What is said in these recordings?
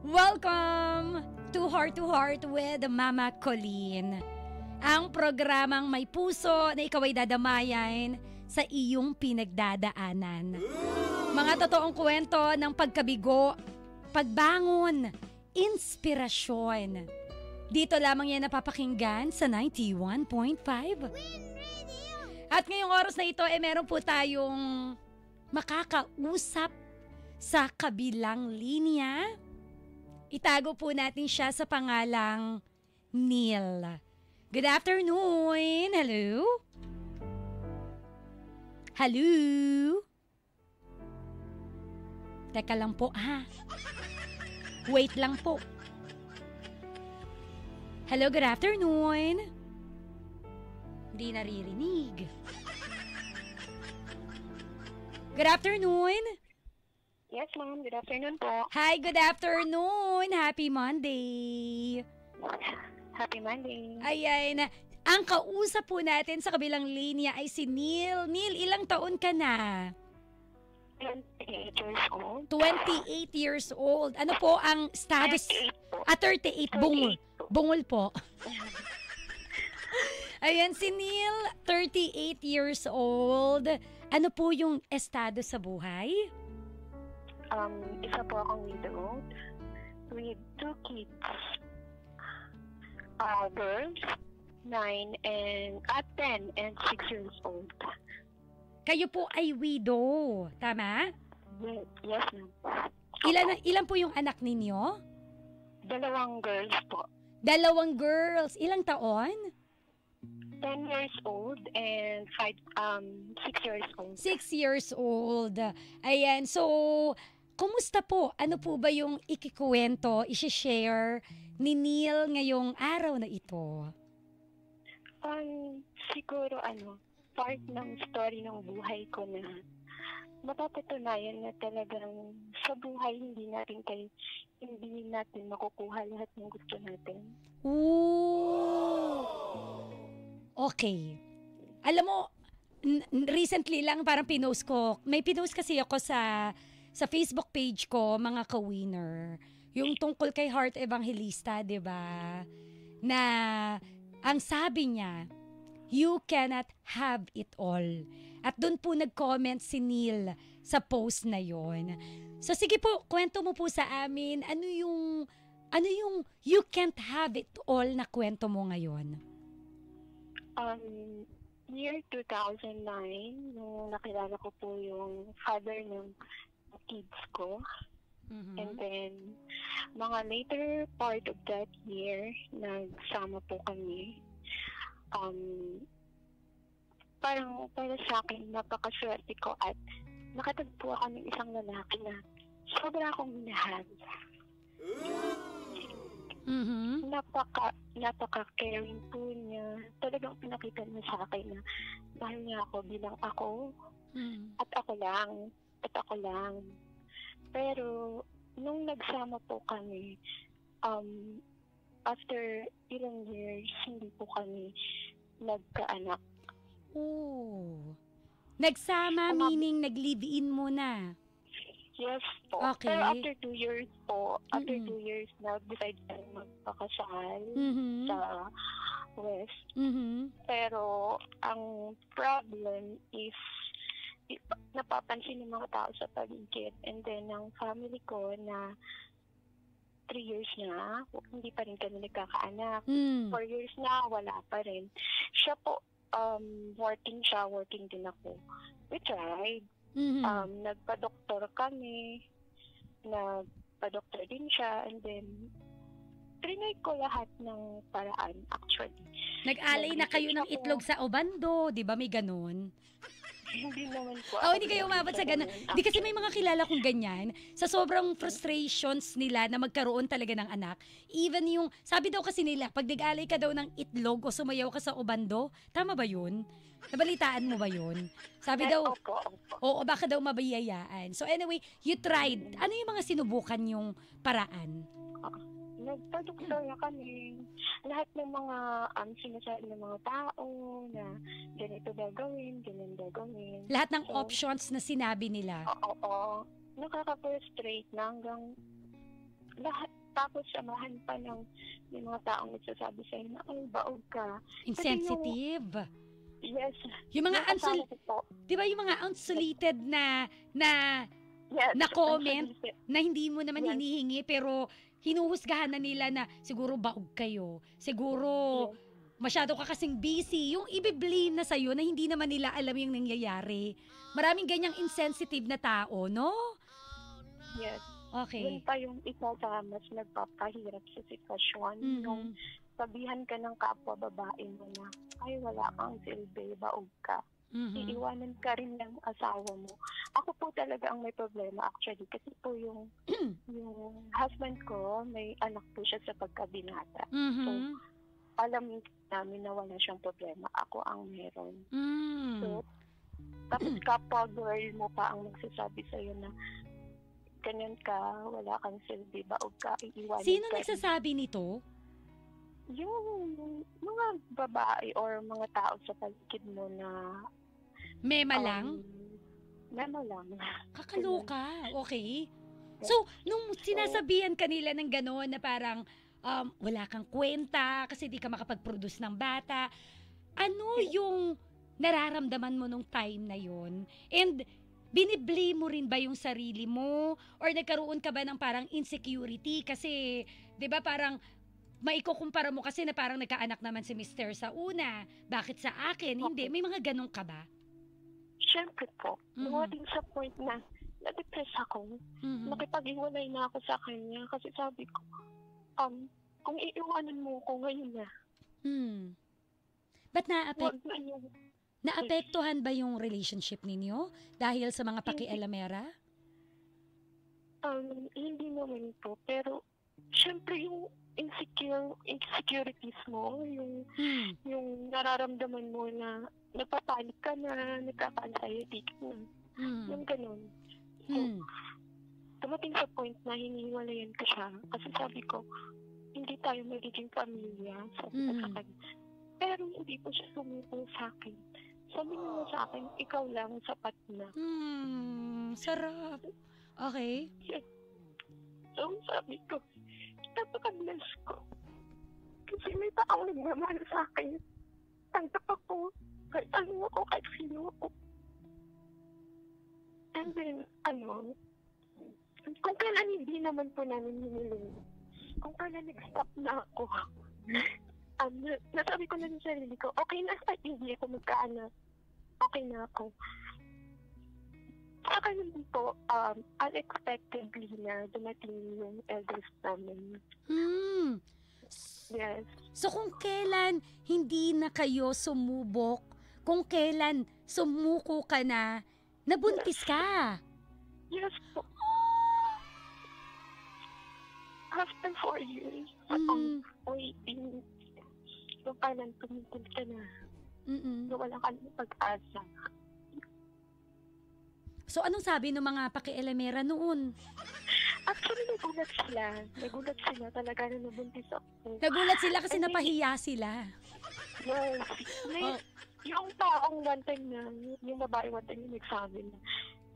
Welcome to Heart with Mama Colleen. Ang programang may puso na ikaw ay dadamayan sa iyong pinagdadaanan. Mga totoong kwento ng pagkabigo, pagbangon, inspirasyon. Dito lamang yan napapakinggan sa 91.5. At ngayong oras na ito, meron po tayong makakausap sa kabilang linya. Itago po natin siya sa pangalang Neil. Good afternoon. Hello? Hello? Teka lang po ha. Wait lang po. Hello, good afternoon. Hindi naririnig. Good afternoon. Yes, ma'am. Good afternoon po. Hi, good afternoon. Happy Monday. Happy Monday. Ayan. Ang kausap po natin sa kabilang linya ay si Neil. Neil, ilang taon ka na? 28 years old. 28 years old. Ano po ang status? 38 po. 38. Bungol. 38 po. Bungol po. Ayan, si Neil, 38 years old. Ano po yung estado sa buhay? Isa po akong widow with 2 kids. Girls, 10 and 6 years old. Kayo po ay widow, tama? Yes, ma'am. Ilan po yung anak ninyo? 2 girls po. 2 girls. Ilang taon? 10 years old and 6 years old. 6 years old. Ayan, so, kumusta po? Ano po ba yung ikikuwento, isi-share ni Neil ngayong araw na ito? Siguro part ng story ng buhay ko na mapapatunayan na talagang sa buhay hindi natin makukuha lahat ng gusto natin. Ooh. Okay. Alam mo, recently lang parang pinost ko. May pinost kasi ako sa Facebook page ko, mga ka-winner. Yung tungkol kay Heart Evangelista, 'di ba? Na ang sabi niya, you cannot have it all. At doon po nag-comment si Neil sa post na yon. So sige po, kwento mo po sa amin, ano yung you can't have it all na kwento mo ngayon? Year 2009, nung nakilala ko po yung father ng kids ko. Mm-hmm. And then, mga later part of that year, nagsama po kami. Parang para sa akin, napakaswerte ko at nakatagpo ako ng isang lalaki na sobra akong minahal. Mm-hmm. Napaka-caring po niya. Talagang pinakita niya sa akin na mahal niya ako bilang ako. Mm-hmm. At ako lang. Pero, nung nagsama po kami, after ilang years, hindi po kami nagkaanak. Oh. Nagsama, meaning nag-live-in muna. Yes po. Okay. Pero after 2 years po, after 2 years, nag-decide na magpakasal sa West. Mm-hmm. Pero, ang problem is, napapansin ng mga tao sa paligid. And then, ang family ko na 3 years na, hindi pa rin kami nagkakaanak. 4 years na, wala pa rin. Siya po, working din ako. We tried. Nagpa-doktor kami. Nagpa-doktor din siya. And then, trinay ko lahat ng paraan, actually. Nag-alay na kayo ng itlog sa obando, di ba may ganun? Hindi naman po. Hindi kayo umabot sa ganun. Di kasi may mga kilala kong ganyan. Sa sobrang frustrations nila na magkaroon talaga ng anak. Even yung, sabi daw kasi nila, pag nag-alay ka daw ng itlog o sumayaw ka sa obando, tama ba yun? Nabalitaan mo ba yun? Sabi daw, oo, baka daw mabayayaan. So anyway, you tried. Ano yung mga sinubukan yung paraan? Nagpa-doktor na kami. Lahat ng mga sinasabi ng mga tao na ganito gagawin, ganyan gagawin. Lahat ng options na sinabi nila. Oo. Nakaka-frustrate na hanggang lahat Tapos samahan pa ng may mga taong nagsasabi sa'yo na, ay, baog ka. Insensitive. Yes. Yung mga Kasama ko po. di ba yung mga unsolicited na Yes. na comment unsolicited. na hindi mo naman Yes. hinihingi pero hinuhusgahan na nila na siguro baog kayo. Siguro Yes. masyado ka kasing busy. Yung i-blame na sa'yo na hindi naman nila alam yung nangyayari. Maraming ganyang insensitive na tao, no? Yes. Okay. Yun pa yung isa sa mas nagpapahirap sa sitwasyon. Mhm. Yung sabihan ka ng kapwa babae mo na, ay, wala kang silbi, baog ka. Mhm. Iiwanan ka rin ng asawa mo. Ako po talaga ang may problema actually kasi po yung husband ko, may anak po siya sa pagkabinata. Mhm. Alam namin na wala siyang problema. Ako ang meron. Mm. So, tapos kapwa girl mo pa ang magsasabi sa'yo na ganyan ka, wala kang silbi, baog ka, iiwanan Sino ka. nagsasabi nito? Yung mga babae or mga tao sa paligid mo na Mema lang? memo lang. Kakaloka. Okay. So, nung sinasabihan kanila ng gano'n na parang wala kang kwenta kasi di ka makapag-produce ng bata, ano yung nararamdaman mo nung time na yon? And biniblame mo rin ba yung sarili mo? Or nagkaroon ka ba ng parang insecurity? Kasi, di ba parang maikukumpara mo kasi na parang nagkaanak naman si Mr. sa una. Bakit sa akin? Hindi. May mga ganun ka ba? Siyempre po, dumating sa point na na-depress ako. Nakipag-iwalay na ako sa kanya kasi sabi ko, kung iiwanan mo ko ngayon na. Ba't Wag na yun. naapektuhan ba yung relationship ninyo dahil sa mga pakialamera? Hindi naman po, pero syempre yung insecurities mo, yung nararamdaman mo na napapanik ka na, nagkaka-anxiety ka na, yung ganun. So, dumating sa point na hiniwalayan ko siya kasi sabi ko, hindi tayo magiging pamilya, sabi ko sa kanya. Pero hindi po siya sumuko sa akin. Sabi niya sa akin, ikaw lang, sapat na. Sarap. Okay. So, sabi ko, napaka-bless ko. Kasi may taong nagmamahal sa akin. Tanggap ako, kahit ano ako, kahit sino ako. And then, kung kailan hindi naman po namin hiniling, kung kailan nag-stop na ako, nasabi ko na sa sarili ko, okay na sa hindi ako magkaanak. Okay na ako. Saka naman po, unexpectedly na dumating yung eldest namin. Yes. So kung kailan hindi na kayo sumubok, kung kailan sumuko ka na, nabuntis ka. Yes po. After 4 years, waiting, kung kailan tumigil ka na, na wala ka ng pag-asa. So anong sabi ng mga pakialamera noon? Actually, nagulat sila talaga na nabuntis ako. Nagulat sila kasi napahiya sila. Yes. Yung taong one time na, yung babae one time yung nagsabi na,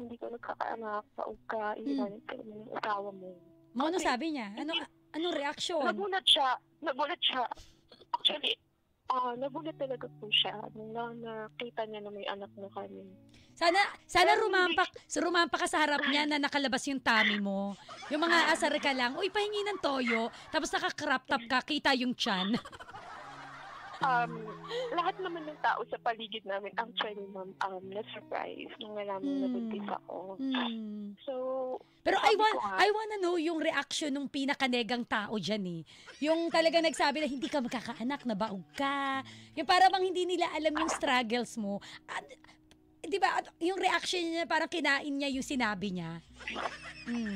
hindi ko nagkakaanak, paog ka, iiwanan ka naman ng asawa mo. Ano sabi niya? Anong reaksyon? Nagulat siya. Actually, nagulat talaga po siya nung nakita niya na may anak na kami. Sana rumampak ka sa harap niya na nakalabas yung tummy mo. Yung mga asar ka lang, uy, pahingi ng toyo, tapos naka-crop top ka, kita yung tiyan. Lahat naman ng tao sa paligid namin, actually, na-surprise nung nalaman na buntis ako. So, pero I wanna know yung reaction ng pinakanegang tao dyan eh. Yung talagang nagsabi na hindi ka magkakaanak, na baog ka. Yung para bang hindi nila alam yung struggles mo. At, di ba, yung reaction niya parang kinain niya yung sinabi niya.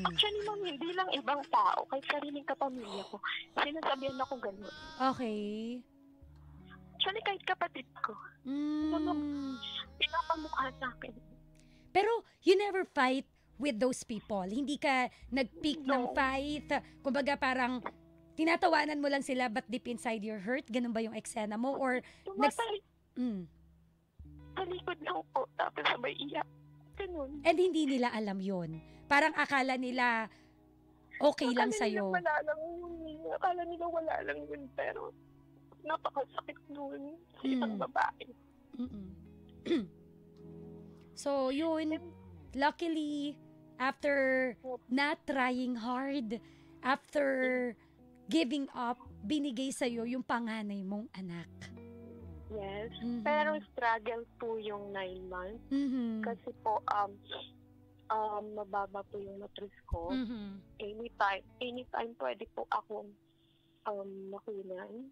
Actually, ma'am, hindi lang ibang tao, kahit sariling kapamilya ko. Sinasabihan ako ganun. Okay. Actually, kahit kapatid ko. Pinapamukha sa akin. Pero you never fight with those people. Hindi ka nag-pick ng fight. Kumbaga parang tinatawanan mo lang sila but deep inside your hurt. Ganun ba yung eksena mo? Or talikod lang po. Tapos sabay iyak. Ganun. And hindi nila alam yon. Parang akala nila okay lang sa'yo. Akala nila wala lang yun, pero napakasakit nun sa isang babae. So, yun, luckily, after not trying hard, after giving up, binigay sa'yo yung panganay mong anak. Yes. Pero struggle po yung 9 months. Kasi po, mababa po yung matris ko. Anytime pwede po akong makunan.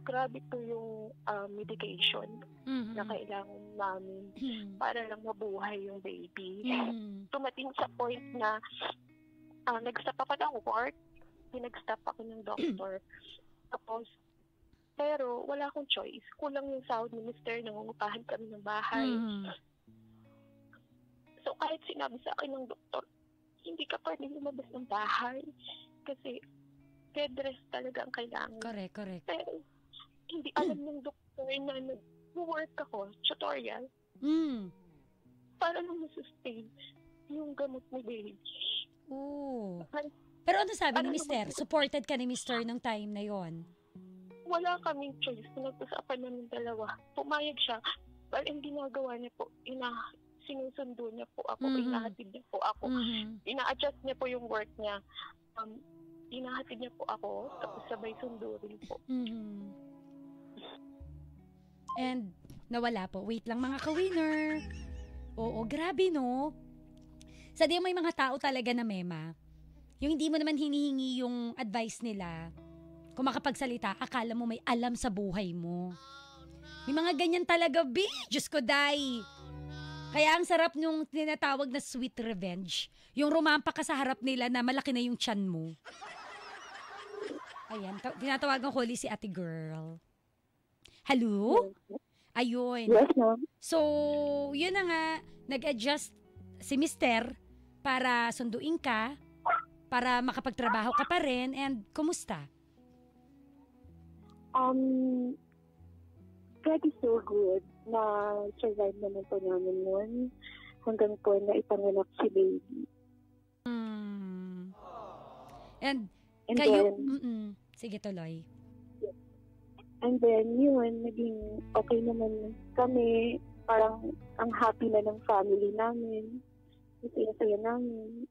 Grabe po yung medication na kailangan namin para lang mabuhay yung baby. Tumating sa point na nag-stop ako ng work, pinag-stop ako ng doctor. Tapos, pero wala akong choice. Kulang yung sahod ni Mr. Nangungupahan kami ng bahay. So, kahit sinabi sa akin ng doktor, hindi ka pwedeng lumabas ng bahay kasi bed rest talaga ang kailangan. Correct. Pero, hindi alam ng doktor na nag-work ako, tutorial, para lang masustain yung gamot ni baby. Pero ano sabi ni Mr.? Supported ka ni Mr. nung time na yon? Wala kaming choice. Pinag-usapan namin dalawa. Pumayag siya. Well, ang ginagawa niya po, sinusundo niya po ako, inahatid niya po ako. Ina-adjust niya po yung work niya. Inahatid niya po ako, tapos sabay sundo rin po. And nawala po. Wait lang mga ka-winner. Oo, grabe no? Sadyang may mga tao talaga na mema. Yung hindi mo naman hinihingi yung advice nila. Kung makapagsalita, akala mo may alam sa buhay mo. May mga ganyan talaga, Diyos ko, day. Kaya ang sarap nung tinatawag na sweet revenge. Yung rumampa ka sa harap nila na malaki na yung tiyan mo. Ayan, tinatawagan ko ulit si ate girl. Hello? Ayun. Yes, ma'am. So, yun na nga, nag-adjust si Mister para sunduin ka, para makapagtrabaho ka pa rin, and kumusta? Pretty so good na survive naman po namin nun hanggang po na ipanganak si baby. And kayo, sige tuloy. And then yun, naging okay naman kami. Parang ang happy na ng family namin. Masaya-saya namin.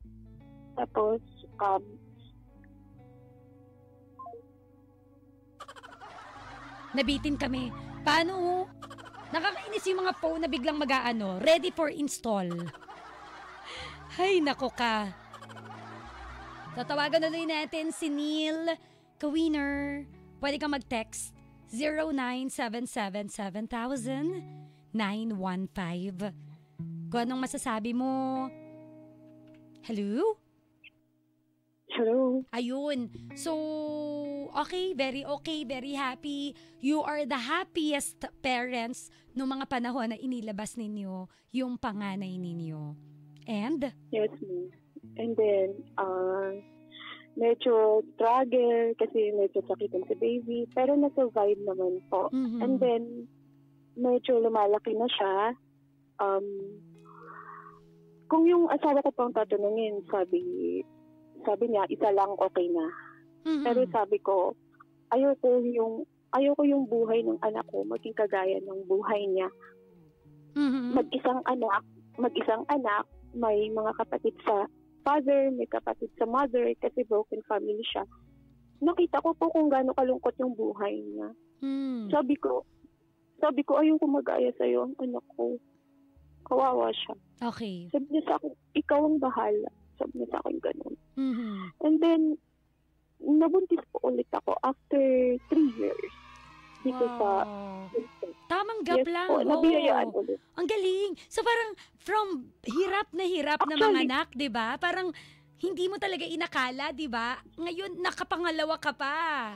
Tapos, nabitin kami. Paano? Nakakainis yung mga phone na biglang mag-aano, ready for install. Hay, nako ka. Tatawagan na rin natin si Neil Kawiner. Pwede kang mag-text 0977-7000-915. Kung anong masasabi mo. Hello? hello. Ayun. So, okay, very happy. You are the happiest parents no mga panahon na inilabas ninyo yung panganay ninyo. And? Yes, ma'am. And then, medyo struggle kasi medyo sakitan si baby. Pero na-survive naman po. Mm-hmm. And then, medyo lumalaki na siya. Kung yung asawa ko pang tatanungin, sabi niya, isa lang okay na. Mm-hmm. Pero sabi ko, ayoko yung buhay ng anak ko maging kagaya ng buhay niya. Mm-hmm. Mag-isang anak, may mga kapatid sa father, may kapatid sa mother, kasi broken family siya. Nakita ko po kung gaano kalungkot yung buhay niya. Mm. Sabi ko, ayoko mag-aya sa'yo ang anak ko. Kawawa siya. Okay. Sabi niya sa akin, ikaw ang bahala. Sabi niya sa akin ganun. Mm-hmm. And then, nabuntis po ulit ako after 3 years. Dito sa... Tamang gap yes, lang. Po, nabiyayaan ulit. Ang galing. So parang from hirap na manganak, 'di ba? Parang hindi mo talaga inakala, 'di ba? Ngayon nakapangalawa ka pa.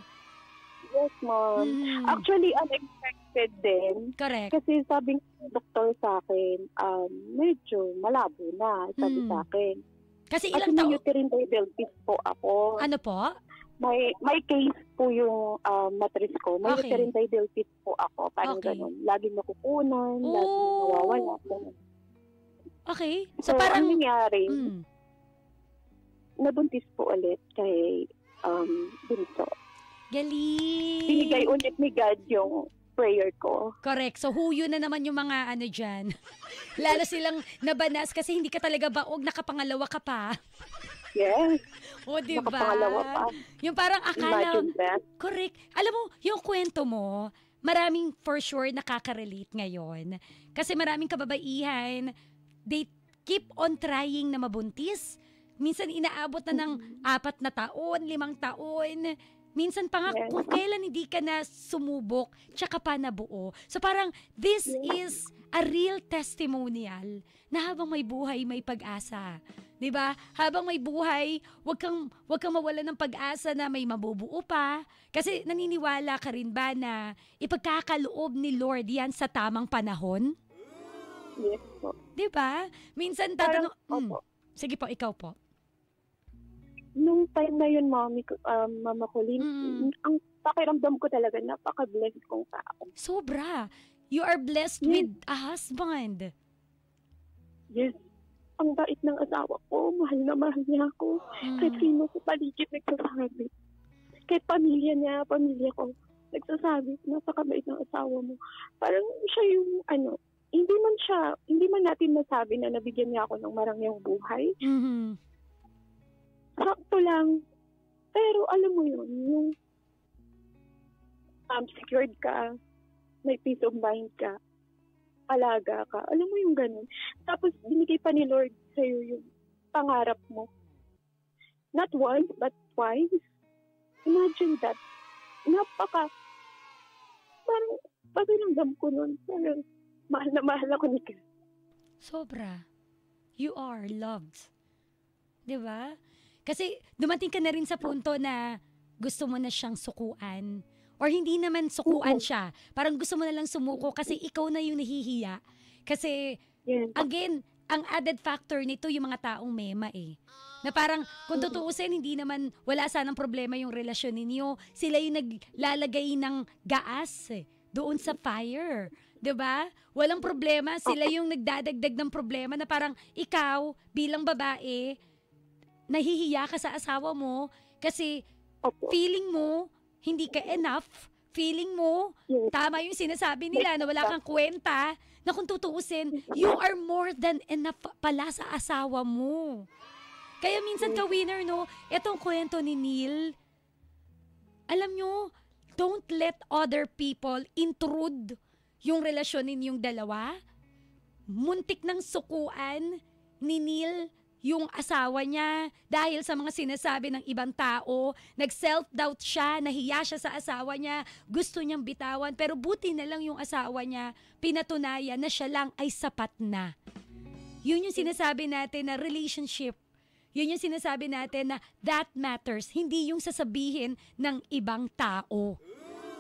Yes, ma'am. Mm. Actually, unexpected din. Correct. Kasi sabi ng doktor sa akin, medyo malabo na, sabi sa akin. Kasi At ilang taon? may uterine diabetes po ako. Ano po? May case po yung matris ko. May Okay. uterine diabetes po ako. Parang Okay. ganun. Laging nakukunan, laging nawawala. Ganun. Okay. So, So parang ang nangyari, nabuntis po ulit kay bunso. Galing! Binigay ulit ni God yung prayer ko. Correct. So, huyo na naman yung mga ano dyan. Lalo silang nabanas kasi hindi ka talaga baog, nakapangalawa ka pa. Yes. O, diba? Nakapangalawa pa. Yung parang akala, Imagine that. correct. Alam mo, yung kwento mo, maraming for sure nakaka-relate ngayon. Kasi maraming kababaihan, they keep on trying na mabuntis. Minsan inaabot na ng 4 na taon, 5 taon. Minsan pa nga, Yes. kung kailan hindi ka na sumubok, tsaka pa nabuo. So parang, this is a real testimonial na habang may buhay, may pag-asa. 'Di ba? Habang may buhay, wag kang mawalan ng pag-asa na may mabubuo pa. Kasi naniniwala ka rin ba na ipagkakaloob ni Lord yan sa tamang panahon? Yes po. 'Di ba? Minsan Parang, tatanong, opo. sige po, ikaw po. Nung time na yun, Mama Colleen, ang pakiramdam ko talaga, napaka-blessed kong tao. Sobra. You are blessed with a husband. Yes. Ang bait ng asawa ko, mahal na mahal niya ako. Kahit sino sa paligid nagsasabi. Kahit pamilya niya, pamilya ko, nagsasabi, napakabait ng asawa mo. Parang siya yung, hindi man natin masabi na nabigyan niya ako ng marangyang buhay. Mhm. Sakto lang. Pero alam mo yun, yung secured ka, may peace of mind ka, alaga ka. Alam mo yung ganun. Tapos binigay pa ni Lord sa'yo yung pangarap mo. Not once, but twice. Imagine that. Parang pakiramdam ko nun. Parang mahal na mahal ako ni God. Sobra. You are loved. 'Di ba? Kasi dumating ka na rin sa punto na gusto mo na siyang sukuan. Or hindi naman sukuan siya. Parang gusto mo na lang sumuko kasi ikaw na yung nahihiya. Kasi, Yes. again, ang added factor nito yung mga taong mema eh. Na parang, kung tutuusin, hindi naman, wala sanang problema yung relasyon ninyo. Sila yung naglalagay ng gaas doon sa fire. 'Di ba? Walang problema. Sila yung nagdadagdag ng problema na parang ikaw, bilang babae, nahihiya ka sa asawa mo kasi Opo. feeling mo hindi ka enough, feeling mo Yes. tama yung sinasabi nila na wala kang kwenta, na kung tutuusin, you are more than enough pala sa asawa mo. Kaya minsan ka winner, no? Etong kwento ni Neil, alam nyo, don't let other people intrude yung relasyon ninyong dalawa. Muntik ng sukuan ni Neil yung asawa niya dahil sa mga sinasabi ng ibang tao. Nag-self-doubt siya, nahiya siya sa asawa niya, gusto niyang bitawan, pero buti na lang yung asawa niya, pinatunayan na siya lang ay sapat na. Yun yung sinasabi natin na relationship. Yun yung sinasabi natin na that matters, hindi yung sasabihin ng ibang tao.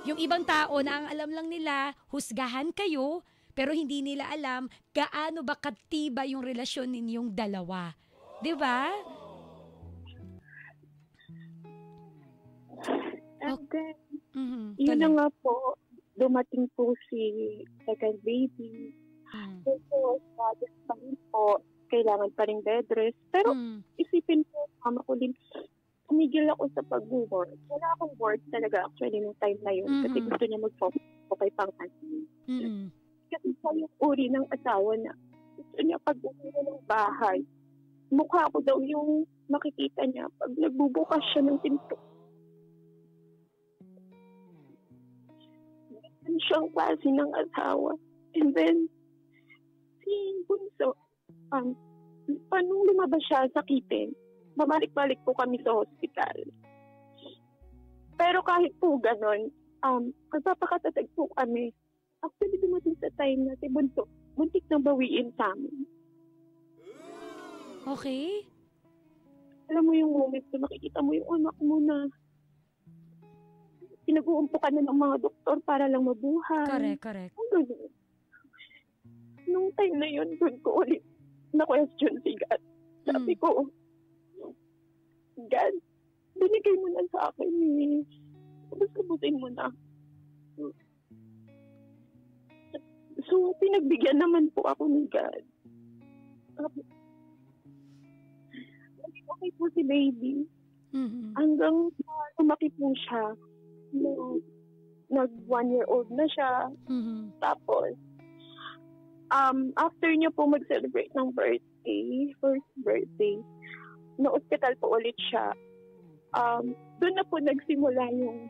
Yung ibang tao na ang alam lang nila, husgahan kayo, pero hindi nila alam gaano ba katiba yung relasyon ninyong dalawa. 'Di ba? And then, Mhm. yun na Tuloy. nga po, dumating po si second baby. Mm. So, status pa rin po, kailangan pa rin bed rest. Pero Mm. isipin ko, Mama Colleen, tumigil ako sa pag-work. Wala akong work talaga actually nung time na yun. Kasi Mhm. gusto niya mag-focus po kay Pangasinan. Mm. Kasi sa yung uri ng asawa na gusto niya pag-uwi na ng bahay. Mukha ko daw yung makikita niya pag nagbubukas siya ng pinto. Ganun siyang klase ng asawa. And then, si Bunso, nung lumabas siya sa Kitin, babalik-balik po kami sa hospital. Pero kahit po ganon, magpapakatatag po kami. Actually, dumating sa time na si Bunso, buntik nang bawiin sa amin. Okay? Alam mo yung moment na makikita mo yung anak mo na pinag-uumpukan na ng mga doktor para lang mabuhay. Correct. Ang ganun. Nung time na yun, doon ko ulit na-question si God. Sabi ko, God, binigay mo na sa akin eh. Sabutin mo na. So, pinagbigyan naman po ako ni God. Hindi ako okay po si baby. Mhm. Hanggang lumaki po siya. Nag 1-year-old na siya. Mhm. Tapos, after niya po mag-celebrate ng first birthday, na-hospital po ulit siya. Doon na po nagsimula yung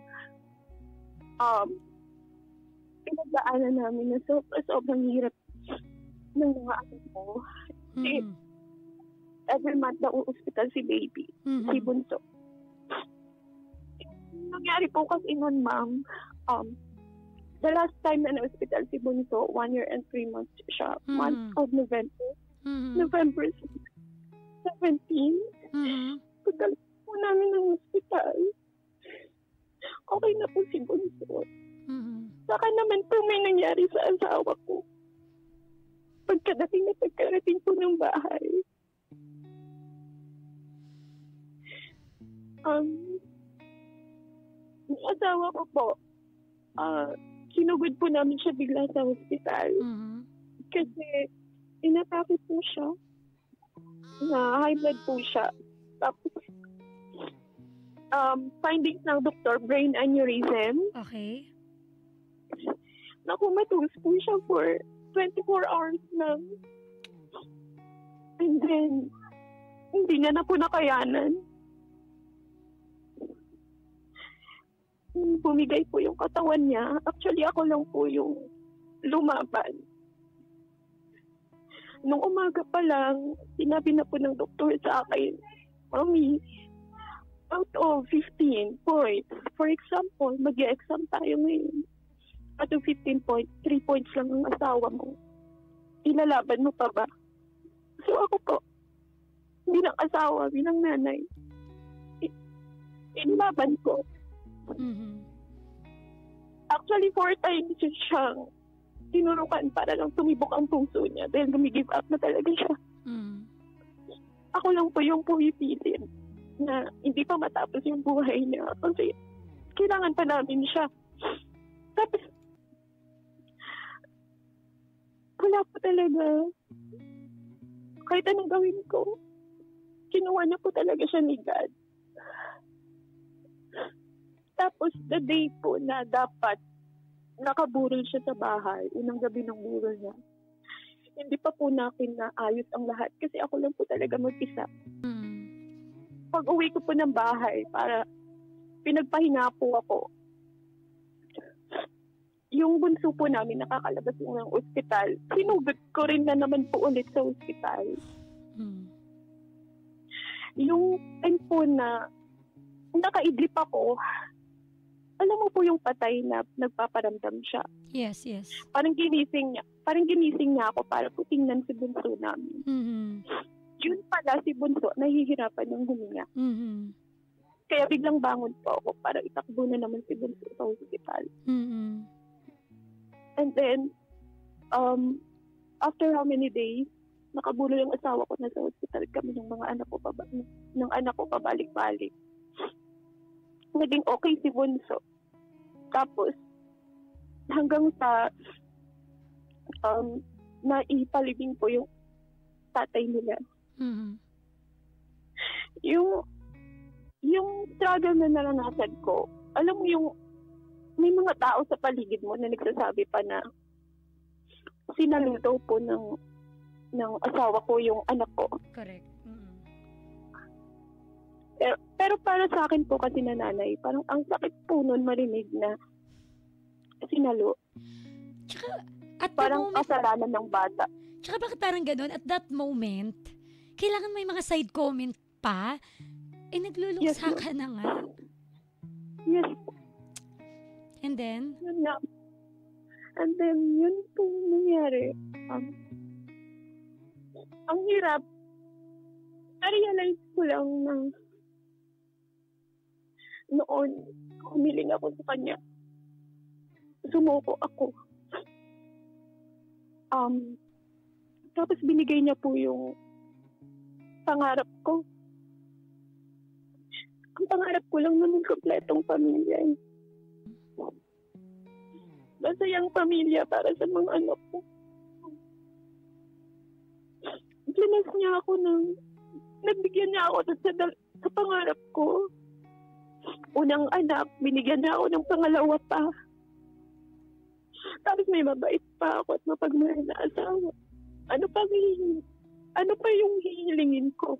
pinagdaanan namin na sobrang hirap ng mga anak ko. Mhm. Every month na hospital si baby, si Mhm. Bunso. Nangyari po kasi nun, ma'am, the last time na na-hospital si Bunso, 1 year and 3 months siya, month of November. Mhm. November 17. Mhm. Pagdating po namin ng hospital, okay na po si Bunso. Mhm. Saka naman po may nangyari sa asawa ko. Pagkarating po ng bahay, yung asawa ko po, sinugod po namin siya bigla sa hospital. Mhm. Kasi inatake po siya. Na high blood po siya. Tapos, findings ng doktor, brain aneurysm. Okay. Nakumatus po siya for 24 hours lang. And then, hindi niya na po nakayanan. Bumigay po yung katawan niya. Actually, ako lang po yung lumaban. Nung umaga pa lang, sinabi na po ng doktor sa akin, Mami, out of 15 points, for example, mag-exam tayo ngayon. Out of 15 points, 3 points lang ang asawa mo. Ilalaban mo pa ba? So ako po, bilang asawa, bilang nanay, ilaban ko. Mhm. Actually, 4 times siyang tinurukan para lang tumibok ang puso niya dahil gumigive up na talaga siya. Mhm. Ako lang po yung pumipilit na hindi pa matapos yung buhay niya kasi kailangan pa namin siya. Tapos, wala po talaga. Kahit anong gawin ko, kinuha niya po talaga siya ni God. Tapos, the day po na dapat nakaburol siya sa bahay, unang gabi ng burol niya, hindi pa po natin naayos ang lahat kasi ako lang po talaga mag-isa. Mhm. Pag uwi ko po ng bahay, para pinagpahinga po ako, yung bunso po namin nakakalabas po ng ospital, sinugod ko rin na naman po ulit sa ospital. Mhm. Yung time po na nakaidlip ako, alam mo po yung patay na nagpaparamdam siya. Yes, yes. Parang ginising niya ako para po tingnan si bunso namin. Mhm. Yun pala si bunso, nahihirapan ng huminga. Mhm. Kaya biglang bangon po ako para itakbo na naman si bunso sa hospital. Mhm. And then, after how many days, nakabulo yung asawa ko na sa hospital kami ng mga anak ko pabalik-balik. Naging okay si bunso. Tapos, hanggang sa naipalibing po yung tatay nila. Mhm. Yung struggle na naranasan ko, alam mo yung may mga tao sa paligid mo na nagsasabi pa na sinaluto po ng asawa ko yung anak ko. Correct. Mhm. Pero para sa akin po kasi na nanay, parang ang sakit po nun marinig na sinalo. Tsaka, at the Parang moment, kasalanan ng bata. tsaka bakit parang ganun, at that moment, kailangan may mga side comment pa? Eh, nagluluksa Yes, ka na nga. Yes, And then, yun na. And then, yun po nangyari. Ang hirap. Na-realize ko lang na noon, humiling ako sa kanya. Sumuko ako. Tapos binigay niya po yung pangarap ko. Ang pangarap ko lang naman kompletong pamilya. Masayang pamilya para sa mga anak ko. Ginas niya ako ng nabigyan niya ako sa pangarap ko. Unang anak, binigyan niya ako ng pangalawa pa. Tapos may mabait pa ako at mapagmahal na asawa. Ano pa yung hihilingin ko?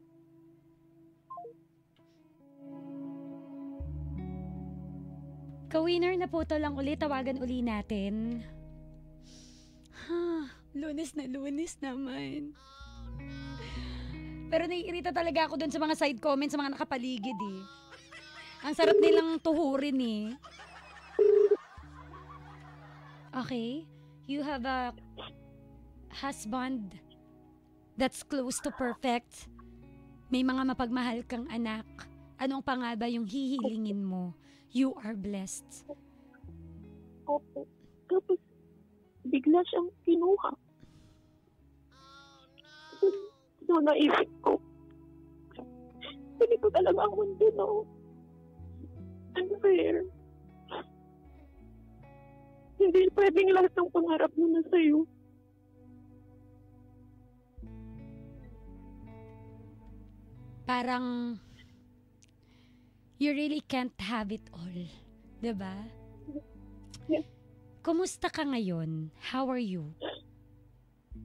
Ka-winner na po to lang ulit. Tawagan uli natin. Lunes naman. Pero naiirita talaga ako dun sa mga side comments, sa mga nakapaligid eh. Ang sarap nilang tuhurin eh. Okay. You have a husband that's close to perfect. May mga mapagmahal kang anak. Anong pa nga ba yung hihilingin mo? You are blessed. Opo. Tapos, bigla siyang kinuha. So, naisip ko. Hindi ko talaga ang mundo, no? Unfair. Hindi pwedeng lahat ng pangarap mo na sa'yo. Parang you really can't have it all. Diba? Yes. Kumusta ka ngayon? How are you?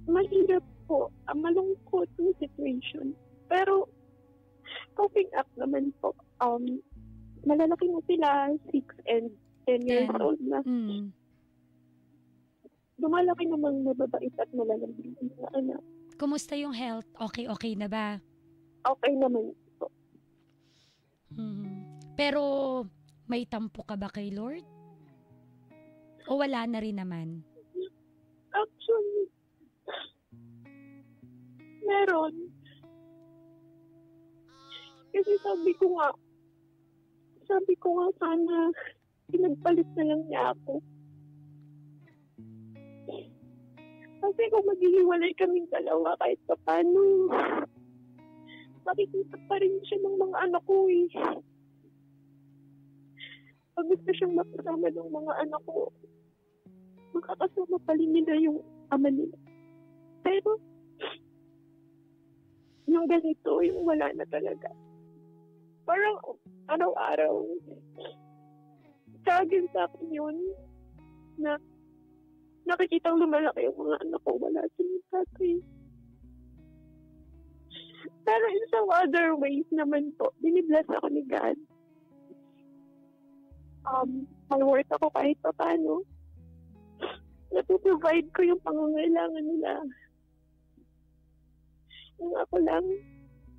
Mahirap po. Malungkot yung situation. Pero, coping up naman po. Malalaki na sila, 6 and 10 years old na. Lumalaki namang mababait at malalambing ang mga anak. Kumusta yung health? Okay na ba? Okay naman po. Pero, may tampo ka ba kay Lord? O wala na rin naman? Actually, meron. Kasi sabi ko nga sana pinagpalit na lang niya ako. Kasi kung maghihiwalay kaming dalawa kahit pa paano, makikita pa rin siya ng mga anak ko eh. Pag gusto siyang makasama ng mga anak ko, makakasama pa rin nila yung ama nila. Pero, yung ganito, yung wala na talaga. Parang araw-araw, sagin sa akin yun, na nakikitang lumalaki yung mga anak ko, wala silang tatay. Pero in some other ways naman po, binibless ako ni God. May work ako kahit pa paano. Napuprovide ko yung pangangailangan nila. Yung ako lang,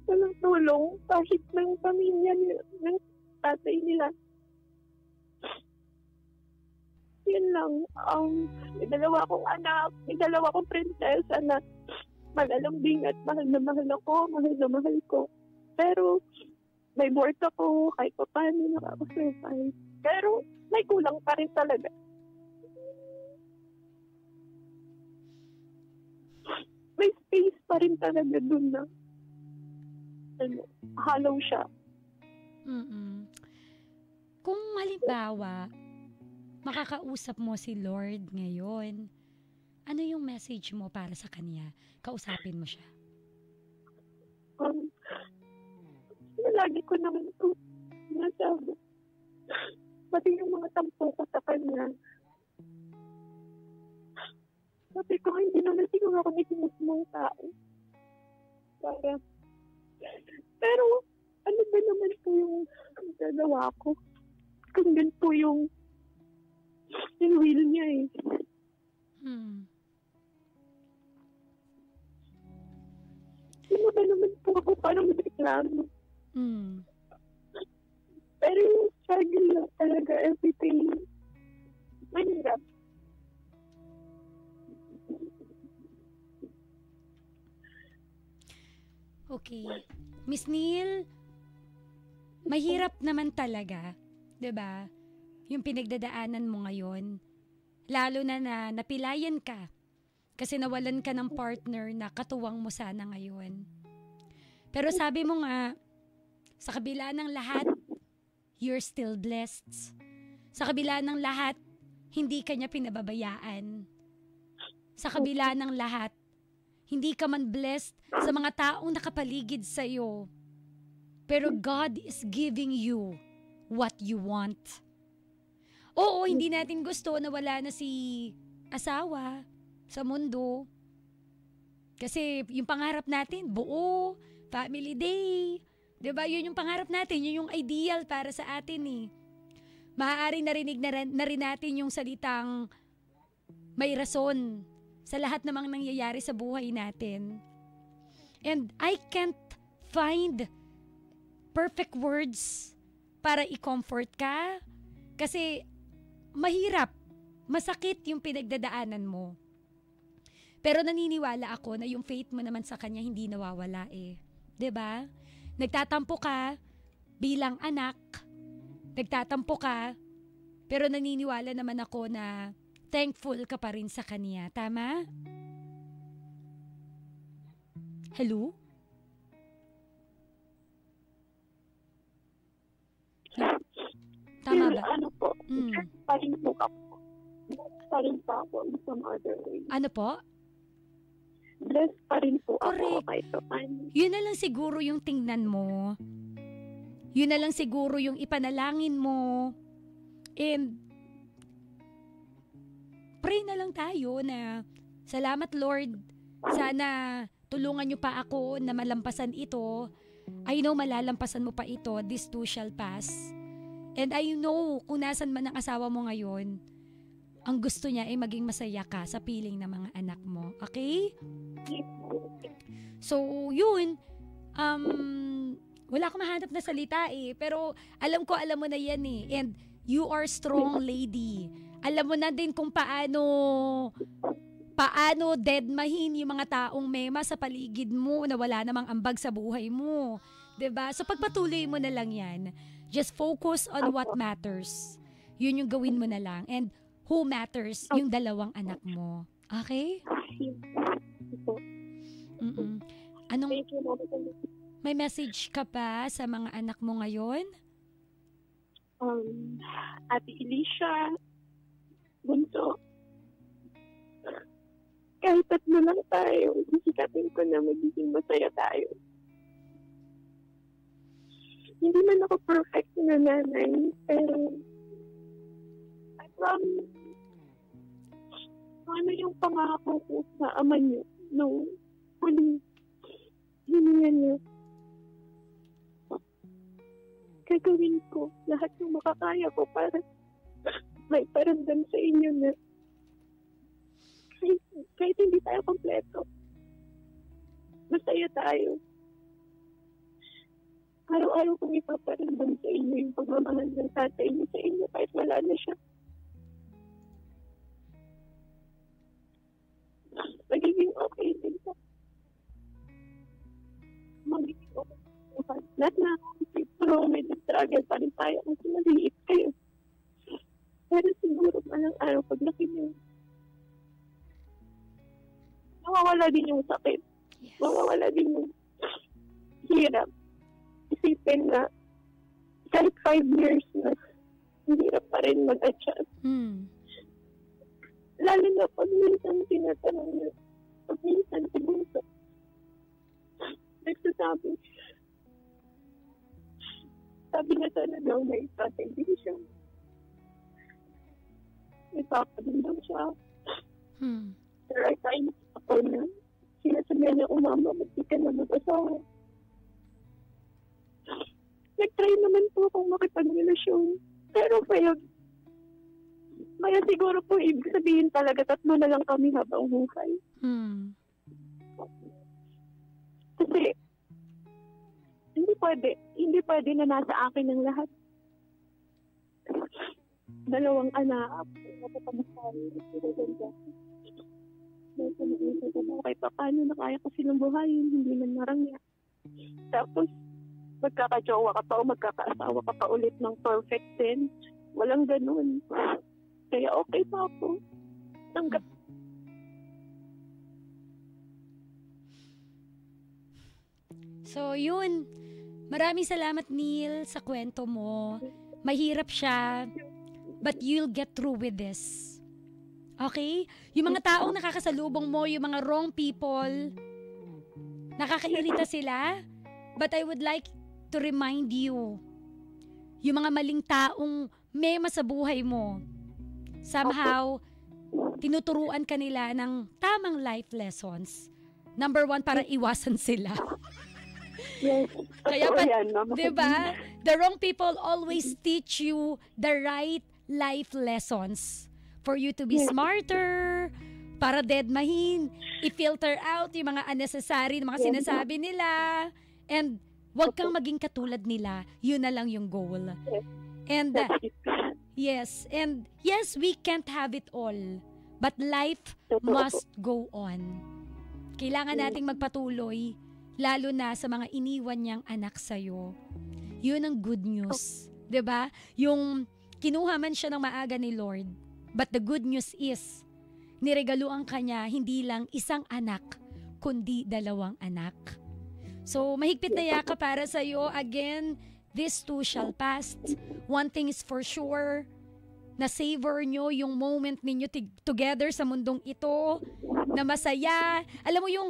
walang tulong kahit ng pamilya nila, ng tatay nila. Yun lang. May dalawa akong anak, may dalawa akong prinsesa na malalambing at mahal na mahal ko. Pero may work ako, kahit pa paano nakaka-survive. Pero may kulang pa rin talaga. May space pa rin talaga dun na hollow siya. Kung halimbawa, makakausap mo si Lord ngayon, ano yung message mo para sa Kanya? Kausapin mo siya. Lagi ko naman ito nasabi. Pati yung mga tampo ko sa Kanya. Sabi ko, hindi naman siguro ako nagsimusmong tao. Pero, ano ba naman po yung gagawa ko? Kung gan po yung will niya eh. Ano ba naman po ako parang reklamo? Pero yung struggle lang talaga everything. Mahirap. Okay. Miss Neil, mahirap naman talaga, 'di ba? Yung pinagdadaanan mo ngayon, lalo na napilayan ka kasi nawalan ka ng partner na katuwang mo sana ngayon. Pero sabi mo nga, sa kabila ng lahat, you're still blessed. Sa kabila ng lahat, hindi ka niya pinababayaan. Sa kabila ng lahat, hindi ka man blessed sa mga taong nakapaligid sa'yo. Pero God is giving you what you want. Oo, hindi natin gusto na wala na si asawa sa mundo. Kasi yung pangarap natin, buo, family day. 'Di ba? Yun yung pangarap natin, yun yung ideal para sa atin eh. Maaaring narinig na rin natin yung salitang may rason sa lahat namang nangyayari sa buhay natin. And I can't find perfect words para i-comfort ka kasi mahirap, masakit yung pinagdadaanan mo. Pero naniniwala ako na yung faith mo naman sa Kanya hindi nawawala eh. 'Di ba? Nagtatampo ka bilang anak, nagtatampo ka, pero naniniwala naman ako na thankful ka pa rin sa Kanya. Tama? Hello? Tama ba? Ano po, parin po ako. Parin pa ako in some other way. Ano po? Blessed pa rin po ako Correct. kahit paano. Yun na lang siguro yung tingnan mo. Yun na lang siguro yung ipanalangin mo. And pray na lang tayo na salamat Lord, sana tulungan niyo pa ako na malampasan ito. I know malalampasan mo pa ito. This too shall pass. And I know kung nasan man ang asawa mo ngayon, ang gusto niya ay maging masaya ka sa piling ng mga anak mo. Okay? So, yun. Wala akong mahanap na salita eh. Pero alam mo na yan eh. And you are strong lady. Alam mo na din kung paano deadmahin yung mga taong mema sa paligid mo na wala namang ambag sa buhay mo. 'Di ba? So pagpatuloy mo na lang yan. Just focus on what matters. Yun yung gawin mo na lang. And who matters? Yung dalawang anak mo. Okay? Anong, may message ka pa sa mga anak mo ngayon? Ate Alicia, bunso, kahit tatlo lang tayo, isikatin ko na magiging masaya tayo. Hindi man ako perfect na nanay, pero I promise, ano yung pangako ko sa ama niyo nung huling hininga niyo. Gagawin ko lahat ng makakaya ko para may paramdam sa inyo na kahit hindi tayo kompleto, masaya tayo. Araw-araw kong ipaparamdam sa inyo yung pagmamahal ng tatay niyo sa inyo kahit wala na siya. Magiging okay din po. Magiging okay. Lahat na pero may struggle pa rin tayo kasi maliit kayo. Pero siguro malang araw pag laki niyo, mawawala din yung sakit. Yes. Mawawala din yung hirap. Isipin na kahit 5 years na hirap pa rin mag-adjust. Lalo na pag minsan tinatanong niya, pag minsan siguro nagsasabi, sabi na sana daw na strategy siya. Ipapadun daw siya. There are times ako na sinasabihan niya, umama, magdi ka na mag-asawa. Nag-try naman po akong makipag-relasyon. Pero kaya siguro po ibig sabihin talaga tatlo na lang kami habang buhay. Kasi hindi pwede na nasa akin ang lahat. 2 anak, napapamasahin, sinaganda. Nasa naisip ko kahit pa paano na kaya ko silang buhayin, hindi man marangya. Tapos, magkakajowa ka pa o magkakaasawa ka pa ulit ng perfect din. Walang ganun. Kaya okay pa ako. Tanggap. So, yun. Maraming salamat, Neil, sa kwento mo. Mahirap siya, but you'll get through with this. Okay? Yung mga taong nakakasalubong mo, yung mga wrong people, nakakairita sila. But I would like to remind you, yung mga maling taong mema sa buhay mo, somehow, tinuturuan ka nila ng tamang life lessons. Number 1, para iwasan sila. Yes. Kaya Totoo pa, yan, Mama. diba? The wrong people always teach you the right life lessons for you to be smarter, para deadmahin, i-filter out yung mga unnecessary, mga sinasabi nila, and wag kang maging katulad nila. Yun na lang yung goal. And yes, we can't have it all, but life must go on. Kailangan nating magpatuloy, lalo na sa mga iniwan niyang anak sa'yo. Yun ang good news. 'Di ba? Yung kinuha man siya ng maaga ni Lord, but the good news is, niregaluan ka niya hindi lang isang anak, kundi 2 anak. So, mahigpit na yaka para sa'yo. Again, this too shall pass. One thing is for sure, na savor nyo yung moment ninyo together sa mundong ito, na masaya. Alam mo yung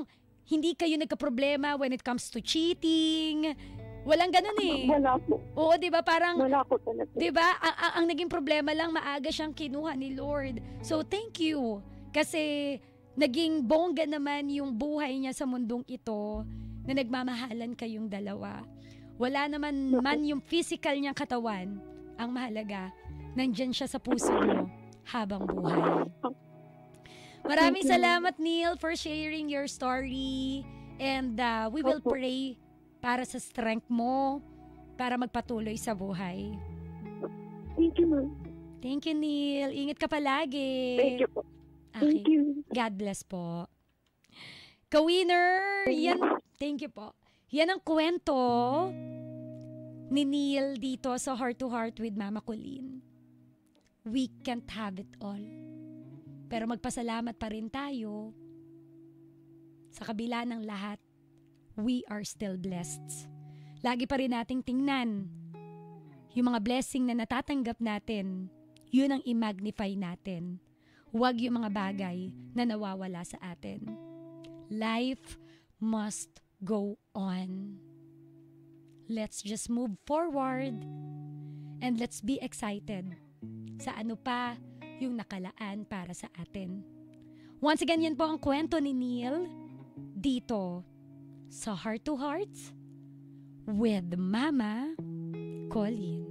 hindi kayo nagka-problema when it comes to cheating. Walang ganun eh. Wala po. Oo, di ba? Parang, Wala po talaga. di ba? Ang naging problema lang, maaga siyang kinuha ni Lord. So, thank you. Kasi, naging bongga naman yung buhay niya sa mundong ito, na nagmamahalan kayong dalawa. Wala naman man yung physical niyang katawan. Ang mahalaga, nandyan siya sa puso mo habang buhay. Maraming salamat, Neil, for sharing your story. And we will pray para sa strength mo, para magpatuloy sa buhay. Thank you, Ma'am. Thank you, Neil. Ingat ka palagi. Thank you po. Thank Okay. you. God bless po. Ka-winner, yan, thank you po. Yan ang kwento ni Neil dito sa Heart to Heart with Mama Colleen. We can't have it all. Pero magpasalamat pa rin tayo. Sa kabila ng lahat, we are still blessed. Lagi pa rin nating tingnan yung mga blessing na natatanggap natin, yun ang i-magnify natin. Huwag yung mga bagay na nawawala sa atin. Life must go on. Let's just move forward and let's be excited sa ano pa yung nakalaan para sa atin. Once again, yan po ang kwento ni Neil dito sa Heart to Heart with Mama Colleen.